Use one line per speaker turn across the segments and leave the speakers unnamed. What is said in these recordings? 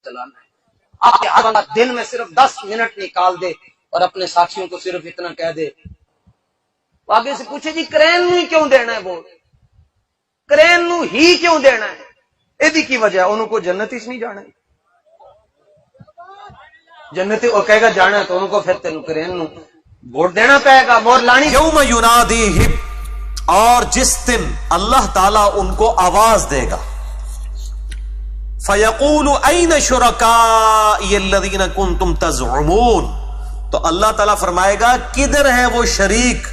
چلانا ہے. آپ کے ہر دن میں صرف 10 منٹ نکال دے اور اپنے ساتھیوں کو صرف اتنا کہہ دے. آگے سے پوچھے جی کرین نو ہی کیوں دینا ہے؟ ووٹ کرین نو ہی کیوں دینا ہے؟ ایدی کی وجہ انہوں کو جنت اس نہیں جانا ہے. جنتی وہ کہے گا جانا ہے تو انہوں کو پھر تینوں کرین نو ووٹ دینا پائے گا، مور لانی.
یوم ینادیہم، اور جس دن اللہ تعالیٰ ان کو آواز دے گا، فَيَقُولُ أَيْنَ شُرَكَائِيَ الَّذِينَ كُنْتُمْ تَزْعُمُونَ، تو اللہ تعالیٰ فرمائے گا کدھر ہے وہ شریک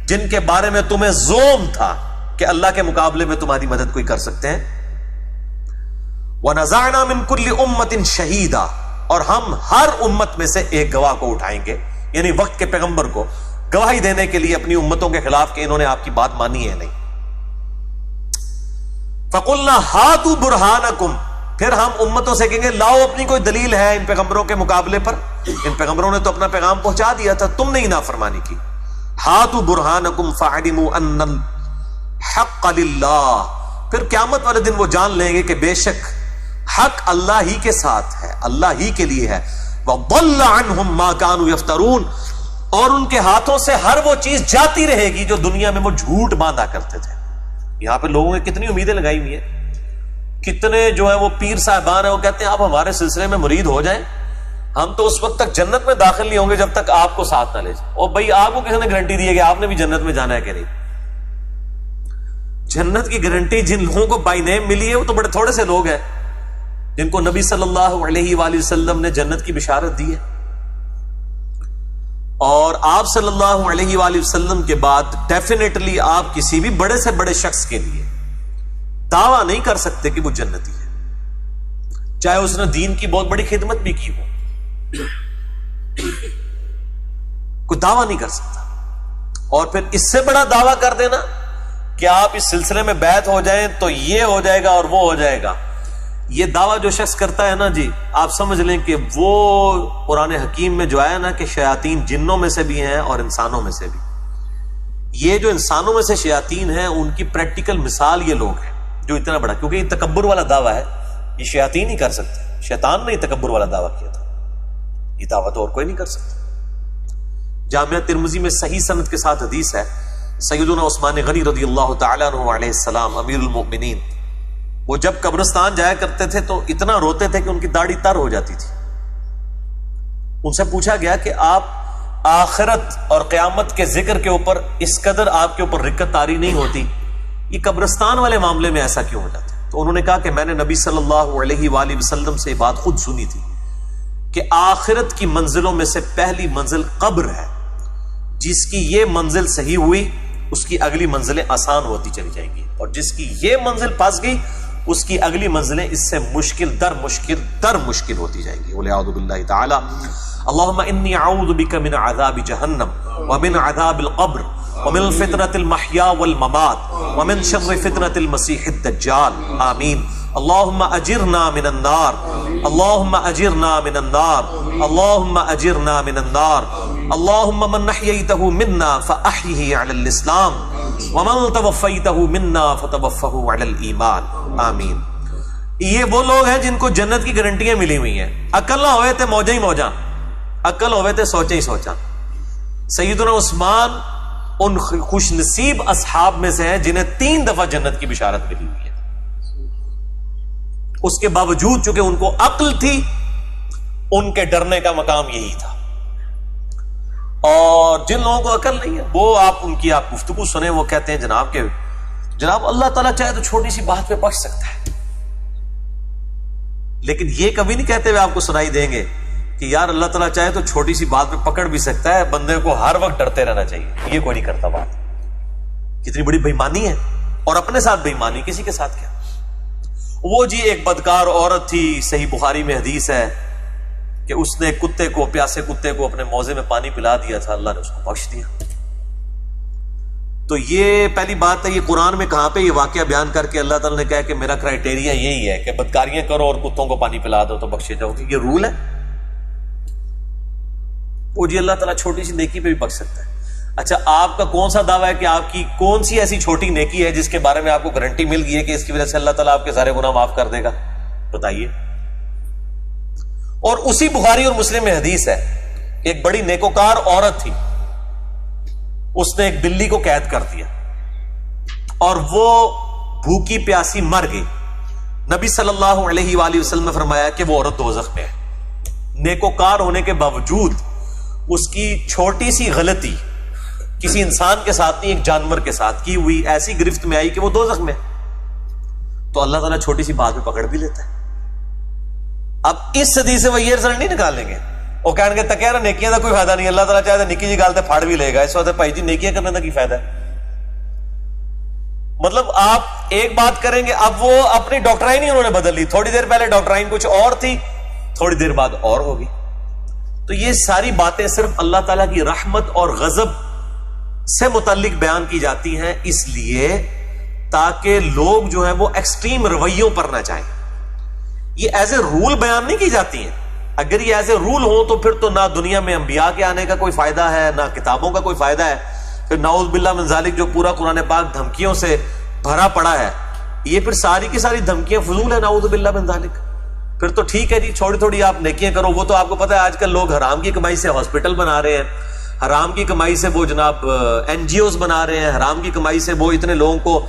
جن کے بارے میں تمہیں زوم تھا کہ اللہ کے مقابلے میں تمہاری مدد کوئی کر سکتے ہیں. وَنَزَعْنَا مِن كُلِّ أُمَّةٍ شَهِيدًا، اور ہم ہر امت میں سے ایک گواہ کو اٹھائیں گے، یعنی وقت کے پیغمبر کو گواہی دینے کے لیے اپنی امتوں کے خلاف کہ انہوں نے آپ کی بات مانی ہے نہیں. فَقُلْنَا هَاتُوا بُرْهَانَكُمْ، پھر ہم امتوں سے کہیں گے لاؤ اپنی کوئی دلیل ہے ان پیغمبروں کے مقابلے پر. ان پیغمبروں نے تو اپنا پیغام پہنچا دیا تھا، تم نے ہی نافرمانی کی. ہاتوا برہانکم فاعلموا ان الحق للہ، پھر قیامت والے دن وہ جان لیں گے کہ بے شک حق اللہ ہی کے ساتھ ہے، اللہ ہی کے لیے ہے. وضل عنہم ما كانوا یفترون، اور ان کے ہاتھوں سے ہر وہ چیز جاتی رہے گی جو دنیا میں وہ جھوٹ باندھا کرتے تھے. یہاں پہ لوگوں نے کتنی امیدیں لگائی ہوئی ہیں، کتنے جو ہے وہ پیر صاحبان ہیں وہ کہتے ہیں آپ ہمارے سلسلے میں مرید ہو جائیں، ہم تو اس وقت تک جنت میں داخل نہیں ہوں گے جب تک آپ کو ساتھ نہ لے جائیں. اور بھائی آپ کو کسی نے گارنٹی دی ہے کہ آپ نے بھی جنت میں جانا ہے کہ نہیں؟ جنت کی گارنٹی جن لوگوں کو بائی نیم ملی ہے وہ تو بڑے تھوڑے سے لوگ ہیں جن کو نبی صلی اللہ علیہ وآلہ وسلم نے جنت کی بشارت دی ہے. اور آپ صلی اللہ علیہ وآلہ وسلم کے بعد ڈیفینیٹلی آپ کسی بھی بڑے سے بڑے شخص کے لیے دعویٰ نہیں کر سکتے کہ وہ جنتی ہے، چاہے اس نے دین کی بہت بڑی خدمت بھی کی ہو، کوئی دعویٰ نہیں کر سکتا. اور پھر اس سے بڑا دعویٰ کر دینا کہ آپ اس سلسلے میں بیعت ہو جائیں تو یہ ہو جائے گا اور وہ ہو جائے گا، یہ دعویٰ جو شخص کرتا ہے نا جی، آپ سمجھ لیں کہ وہ قرآن حکیم میں جو آیا نا کہ شیاطین جنوں میں سے بھی ہیں اور انسانوں میں سے بھی. یہ جو انسانوں میں سے شیاطین ہیں ان کی پریکٹیکل مثال یہ لوگ ہیں جو اتنا بڑا، کیونکہ یہ تکبر والا دعویٰ ہے، یہ شیاطین ہی کر سکتے، شیطان نے تکبر والا دعویٰ کیا تھا، یہ دعویٰ تو اور کوئی نہیں کر سکتا. جامعہ ترمذی میں صحیح سند کے ساتھ حدیث ہے، سیدنا عثمان غنی رضی اللہ تعالیٰ عنہ علیہ السلام امیر المؤمنین، وہ جب قبرستان جایا کرتے تھے تو اتنا روتے تھے کہ ان کی داڑھی تر ہو جاتی تھی. ان سے پوچھا گیا کہ آپ آخرت اور قیامت کے ذکر کے اوپر اس قدر آپ کے اوپر رقت طاری نہیں ہوتی، یہ قبرستان والے معاملے میں ایسا کیوں ہو جاتا ہے؟ تو انہوں نے کہا کہ میں نے نبی صلی اللہ علیہ وآلہ وسلم سے یہ بات خود سنی تھی کہ آخرت کی منزلوں میں سے پہلی منزل قبر ہے، جس کی یہ منزل صحیح ہوئی اس کی اگلی منزلیں آسان ہوتی چلی جائیں گی، اور جس کی یہ منزل پھنس گئی اس کی اگلی منزلیں اس سے مشکل در مشکل ہوتی جائیں گی. والعیاذ باللہ تعالی. اللہم انی اعوذ بک من عذاب جہنم ومن عذاب القبر ومن فتنة المحیا والممات ومن شر فتنة المسیح الدجال. آمین. اللہم اجرنا من النار، اللہم اجرنا من النار، اللہم اجرنا من النار. اللہم من نحییتہ منا فاحیہ علی الاسلام ومن توفیتہ منا فتوفہ علی الایمان. آمین. یہ وہ لوگ ہیں جن کو جنت کی گارنٹیاں ملی ہوئی ہیں، عقل نہ ہوئے تھے موجہ ہی موجہ، عقل ہوئے تھے سوچے ہی سوچا. سیدنا عثمان ان خوش نصیب اصحاب میں سے ہیں جنہیں 3 دفعہ جنت کی بشارت ملی ہوئی ہے. اس کے باوجود چونکہ ان کو عقل تھی، ان کے ڈرنے کا مقام یہی تھا. اور جن لوگوں کو عقل نہیں ہے وہ آپ ان کی آپ گفتگو سنیں، وہ کہتے ہیں جناب اللہ تعالیٰ چاہے تو چھوٹی سی بات پہ بخش سکتا ہے، لیکن یہ کبھی نہیں کہتے ہوئے آپ کو سنائی دیں گے کہ یار اللہ تعالیٰ چاہے تو چھوٹی سی بات پہ پکڑ بھی سکتا ہے، بندے کو ہر وقت ڈرتے رہنا چاہیے. یہ کوئی نہیں کرتا بات. کتنی بڑی بےایمانی ہے، اور اپنے ساتھ بےایمانی، کسی کے ساتھ کیا. وہ جی ایک بدکار عورت تھی، صحیح بخاری میں حدیث ہے کہ اس نے پیاسے کتے کو اپنے موزے میں پانی پلا دیا تھا، اللہ نے اس کو بخش دیا. تو یہ پہلی بات ہے، یہ قرآن میں کہاں پہ یہ واقعہ بیان کر کے اللہ تعالیٰ نے کہا کہ میرا کرائیٹیریا یہی ہے کہ بدکاریاں کرو اور کتوں کو پانی پلا دو تو بخشے جاؤ گے، یہ رول ہے؟ وہ جی اللہ تعالیٰ چھوٹی سی نیکی پہ بھی بخش سکتا ہے. اچھا آپ کا کون سا دعویٰ ہے کہ آپ کی کون سی ایسی چھوٹی نیکی ہے جس کے بارے میں آپ کو گارنٹی مل گئی ہے کہ اس کی وجہ سے اللہ تعالیٰ آپ کے سارے گناہ معاف کر دے گا؟ بتائیے. اور اسی بخاری اور مسلم میں حدیث ہے کہ ایک بڑی نیکوکار عورت تھی، اس نے ایک بلی کو قید کر دیا اور وہ بھوکی پیاسی مر گئی. نبی صلی اللہ علیہ وآلہ وسلم نے فرمایا کہ وہ عورت دوزخ میں ہے. نیکوکار ہونے کے باوجود اس کی چھوٹی سی غلطی کسی انسان کے ساتھ نہیں، ایک جانور کے ساتھ کی ہوئی ایسی گرفت میں آئی کہ وہ دوزخ میں ہے. تو اللہ تعالیٰ چھوٹی سی بات میں پکڑ بھی لیتا ہے. اب اس حدیث سے وہ یہ رزلٹ نہیں نکالیں گے، وہ کہیں گے تک یار نیکیاں کا کوئی فائدہ نہیں، اللہ تعالیٰ چاہے نکی جی گل تے پھاڑ بھی لے گا. اس وقت بھائی جی نیکیاں کرنے کا کی فائدہ ہے؟ مطلب آپ ایک بات کریں گے، اب وہ اپنی ڈاکٹرائن ہی انہوں نے بدل لی. تھوڑی دیر پہلے ڈاکٹرائن کچھ اور تھی، تھوڑی دیر بعد اور ہوگی. تو یہ ساری باتیں صرف اللہ تعالیٰ کی رحمت اور غضب سے متعلق بیان کی جاتی ہیں، اس لیے تاکہ لوگ جو ہیں وہ ایکسٹریم رویوں پر نہ جائیں. یہ ایز اے رول بیان نہیں کی جاتی ہیں. اگر یہ ایز اے رول ہو تو پھر تو نہ دنیا میں انبیاء کے آنے کا کوئی فائدہ ہے، نہ کتابوں کا کوئی فائدہ ہے. پھر نعوذ باللہ من ذالک جو پورا قرآن پاک دھمکیوں سے بھرا پڑا ہے، یہ پھر ساری کی ساری دھمکیاں فضول ہے. نعوذ باللہ من ذالک. پھر تو ٹھیک ہے جی، تھوڑی تھوڑی آپ نیکیاں کرو. وہ تو آپ کو پتا ہے آج کل لوگ حرام کی کمائی سے ہاسپٹل بنا رہے ہیں، حرام کی کمائی سے وہ جناب این جی اوز بنا رہے ہیں، حرام کی کمائی سے وہ اتنے لوگوں کو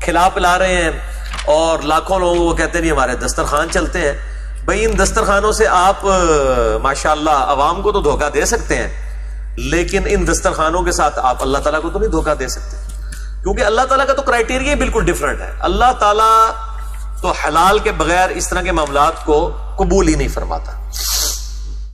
کھلا پلا رہے ہیں، اور لاکھوں لوگوں کو کہتے ہیں ہمارے دسترخوان چلتے ہیں. بھائی ان دسترخوانوں سے آپ ماشاءاللہ عوام کو تو دھوکہ دے سکتے ہیں، لیکن ان دسترخوانوں کے ساتھ آپ اللہ تعالیٰ کو تو نہیں دھوکہ دے سکتے، کیونکہ اللہ تعالیٰ کا تو کرائٹیریا بالکل ڈفرنٹ ہے. اللہ تعالیٰ تو حلال کے بغیر اس طرح کے معاملات کو قبول ہی نہیں فرماتا.